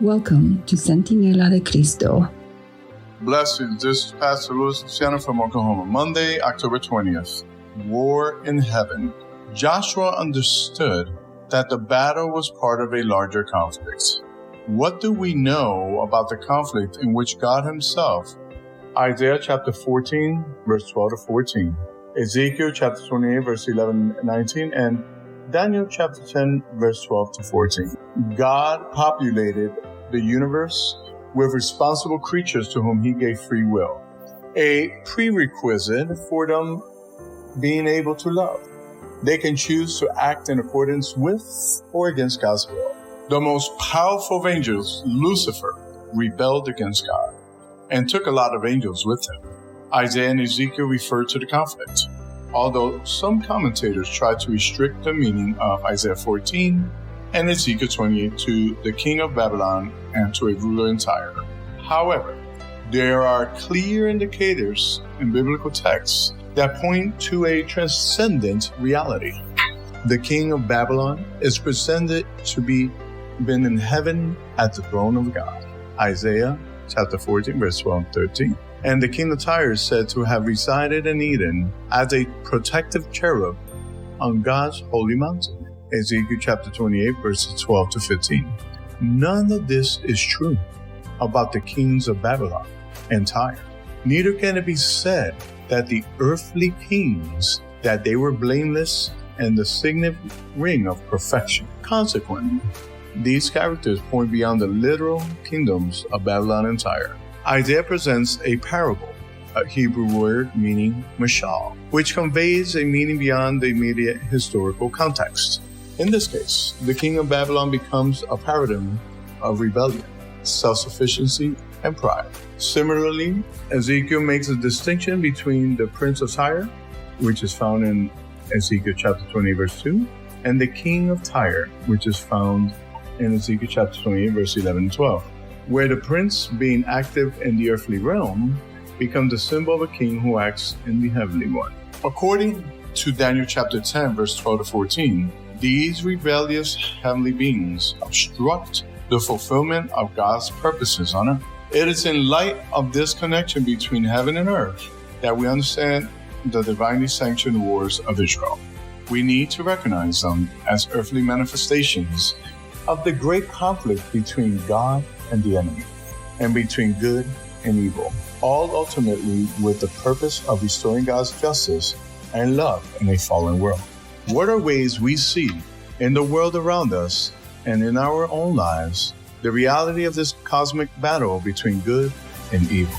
Welcome to Centinela de Cristo. Blessings. This is Pastor Louis Luciano from Oklahoma. Monday, October 20th. War in heaven. Joshua understood that the battle was part of a larger conflict. What do we know about the conflict in which God himself, Isaiah chapter 14, verse 12 to 14, Ezekiel chapter 28, verse 11 and 19, and Daniel chapter 10, verse 12 to 14. God populated the universe with responsible creatures to whom he gave free will, a prerequisite for them being able to love. They can choose to act in accordance with or against God's will. The most powerful of angels, Lucifer, rebelled against God and took a lot of angels with him. Isaiah and Ezekiel refer to the conflict, although some commentators try to restrict the meaning of Isaiah 14 and Ezekiel 28 to the king of Babylon and to a ruler in Tyre. However, there are clear indicators in biblical texts that point to a transcendent reality. The king of Babylon is presented to be been in heaven at the throne of God. Isaiah chapter 14, verse 12 and 13. And the king of Tyre is said to have resided in Eden as a protective cherub on God's holy mountain. Ezekiel chapter 28, verses 12 to 15. None of this is true about the kings of Babylon and Tyre. Neither can it be said that the earthly kings, that they were blameless and the signet ring of perfection. Consequently, these characters point beyond the literal kingdoms of Babylon and Tyre. Isaiah presents a parable, a Hebrew word meaning mashal, which conveys a meaning beyond the immediate historical context. In this case, the king of Babylon becomes a paradigm of rebellion, self-sufficiency, and pride. Similarly, Ezekiel makes a distinction between the prince of Tyre, which is found in Ezekiel chapter 20, verse 2, and the king of Tyre, which is found in Ezekiel chapter 28, verse 11 and 12, where the prince, being active in the earthly realm, becomes the symbol of a king who acts in the heavenly one. According to Daniel chapter 10, verse 12 to 14, these rebellious heavenly beings obstruct the fulfillment of God's purposes on earth. It is in light of this connection between heaven and earth that we understand the divinely sanctioned wars of Israel. We need to recognize them as earthly manifestations of the great conflict between God and the enemy, and between good and evil, all ultimately with the purpose of restoring God's justice and love in a fallen world. What are ways we see in the world around us and in our own lives the reality of this cosmic battle between good and evil?